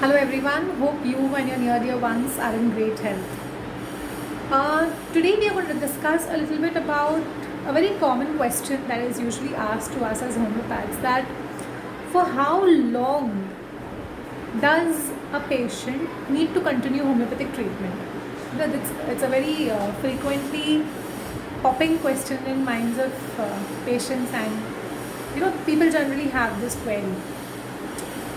Hello everyone, hope you and your near dear ones are in great health. Today we are going to discuss a little bit about a very common question that is usually asked to us as homeopaths, that for how long does a patient need to continue homeopathic treatment? It's a very frequently popping question in minds of patients, and people generally have this query.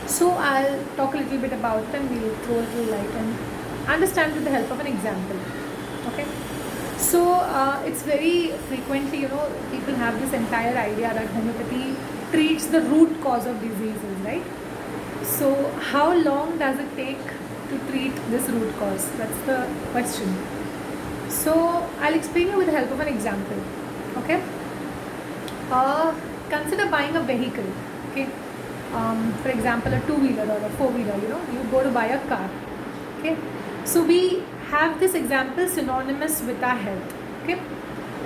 So I'll talk a little bit about it and we'll throw a little light and understand with the help of an example. Okay. So it's very frequently, people have this entire idea that homeopathy treats the root cause of diseases, right? So how long does it take to treat this root cause? That's the question. So I'll explain you with the help of an example. Okay. Consider buying a vehicle. Okay. For example, a two-wheeler or a four-wheeler, you go to buy a car. Okay. So we have this example synonymous with our health. Okay.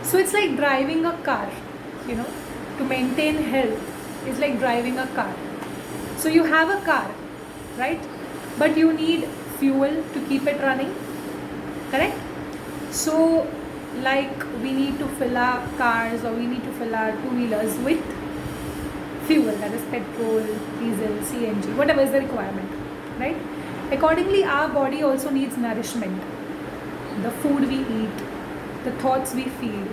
So it's like driving a car, to maintain health is like driving a car. So you have a car, right? But you need fuel to keep it running, correct? So like we need to fill our cars or we need to fill our two-wheelers with fuel, that is petrol, diesel, CNG, whatever is the requirement, right? Accordingly, our body also needs nourishment. The food we eat, the thoughts we feed.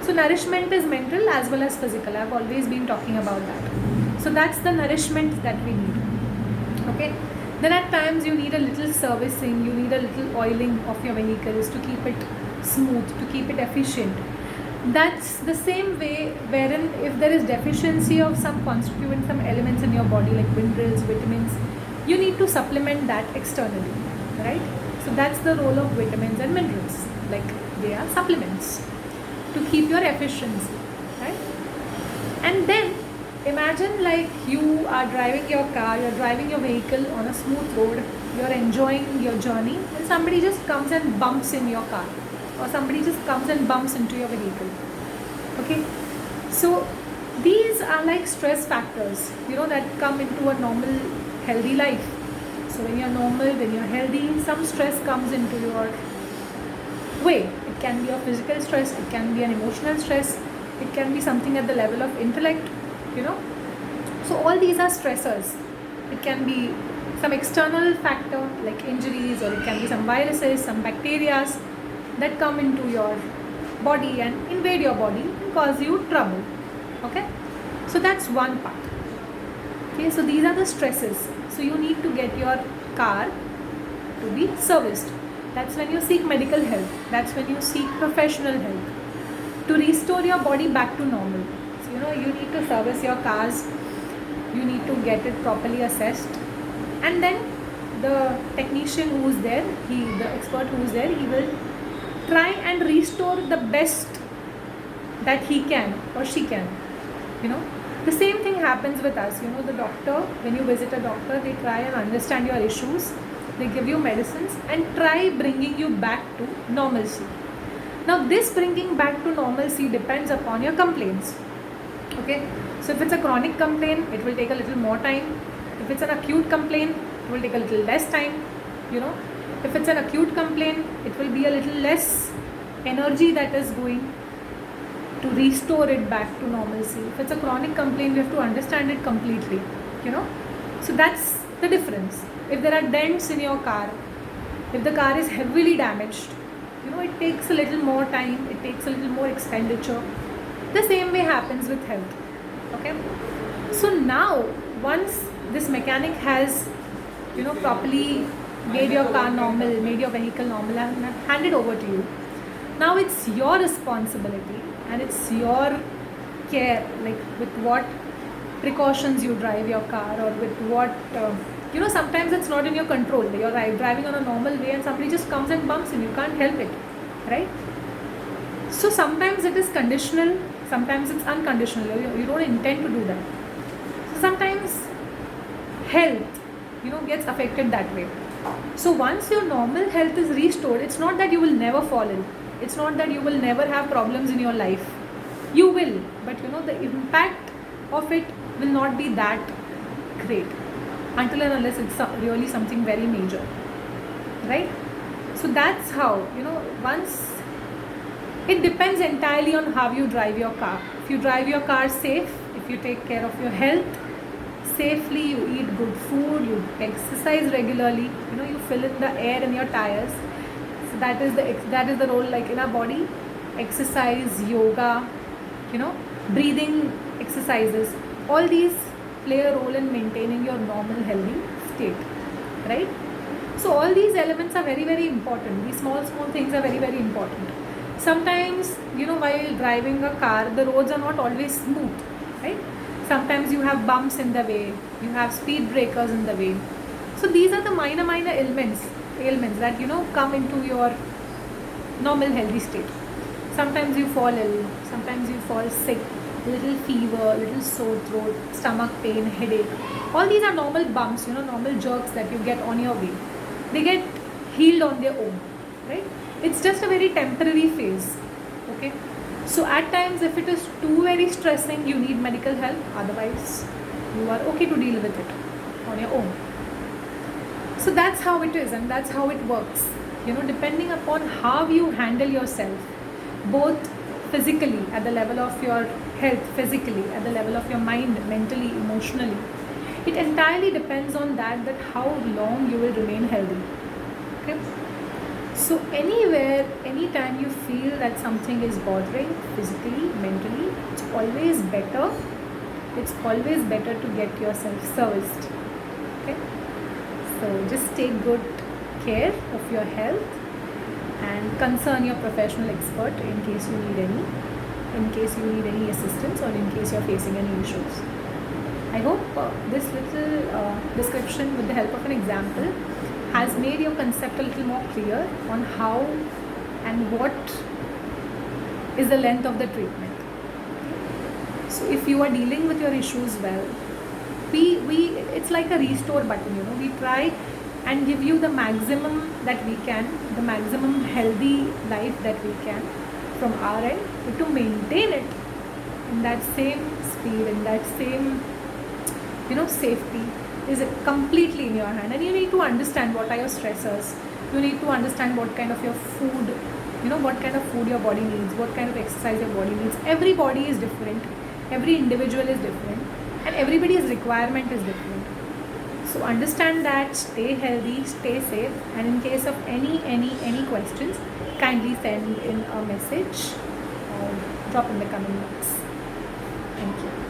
So nourishment is mental as well as physical. I've always been talking about that. So that's the nourishment that we need. Okay. Then at times you need a little servicing, you need a little oiling of your vehicles to keep it smooth, to keep it efficient. That's the same way wherein if there is deficiency of some constituent, some elements in your body like minerals, vitamins, you need to supplement that externally, right? So that's the role of vitamins and minerals, like they are supplements to keep your efficiency, right? And then imagine like you are driving your car, you're driving your vehicle on a smooth road, you're enjoying your journey, and somebody just comes and bumps in your car, or somebody just comes and bumps into your vehicle. Okay, so these are like stress factors, that come into a normal healthy life. So when you're normal, when you're healthy, some stress comes into your way. It can be a physical stress, it can be an emotional stress, it can be something at the level of intellect, so all these are stressors. It can be some external factor like injuries, or it can be some viruses, some bacteria that come into your body and invade your body and cause you trouble. Okay, so that's one part. Okay, so these are the stresses. So you need to get your car to be serviced. That's when you seek medical help. That's when you seek professional help to restore your body back to normal. So you need to service your cars, you need to get it properly assessed, and then the technician who's there, the expert who's there, he will try and restore the best that he can or she can. The same thing happens with us. The doctor, when you visit a doctor, they try and understand your issues, they give you medicines and try bringing you back to normalcy. Now this bringing back to normalcy depends upon your complaints. Okay, so if it's a chronic complaint, it will take a little more time. If it's an acute complaint, it will take a little less time. If it's an acute complaint, it will be a little less energy that is going to restore it back to normalcy. If it's a chronic complaint, we have to understand it completely. So that's the difference. If there are dents in your car, if the car is heavily damaged, it takes a little more time, it takes a little more expenditure. The same way happens with health. Okay, so now once this mechanic has properly made your car normal, made your vehicle normal and handed over to you, now it's your responsibility and it's your care, like with what precautions you drive your car, or with what sometimes it's not in your control. You're driving on a normal way and somebody just comes and bumps in, you can't help it, right? So sometimes it is conditional, sometimes it's unconditional. You don't intend to do that. So sometimes health gets affected that way. So once your normal health is restored, it's not that you will never fall ill, it's not that you will never have problems in your life. You will, but the impact of it will not be that great. until and unless it's really something very major, right? So that's how, once it depends entirely on how you drive your car. If you drive your car safe, if you take care of your health safely, you eat good food, you exercise regularly, you fill in the air in your tires. So that is the role, like in our body, exercise, yoga, breathing exercises, all these play a role in maintaining your normal healthy state, right? So all these elements are very, very important. These small things are very, very important. Sometimes, while driving a car, the roads are not always smooth, right? Sometimes you have bumps in the way, you have speed breakers in the way. So these are the minor ailments that, come into your normal healthy state. Sometimes you fall ill, sometimes you fall sick, little fever, little sore throat, stomach pain, headache. All these are normal bumps, normal jerks that you get on your way. They get healed on their own, right? It's just a very temporary phase, okay? So at times, if it is too very stressing, you need medical help. Otherwise, you are okay to deal with it on your own. So that's how it is, and that's how it works. Depending upon how you handle yourself, both physically, at the level of your health, physically, at the level of your mind, mentally, emotionally, it entirely depends on that how long you will remain healthy, okay? So anywhere, anytime you feel that something is bothering physically, mentally, it's always better to get yourself serviced, okay? So just take good care of your health and concern your professional expert in case you need any assistance, or in case you're facing any issues. I hope this little description with the help of an example has made your concept a little more clear on how and what is the length of the treatment. So if you are dealing with your issues well, we it's like a restore button, we try and give you the maximum that we can, the maximum healthy life that we can from our end, but to maintain it in that same speed, in that same safety is completely in your hand. And you need to understand what are your stressors. You need to understand what kind of your food, what kind of food your body needs, what kind of exercise your body needs. Every body is different, every individual is different, and everybody's requirement is different. So understand that, stay healthy, stay safe, and in case of any questions, kindly send in a message or drop in the comment box. Thank you.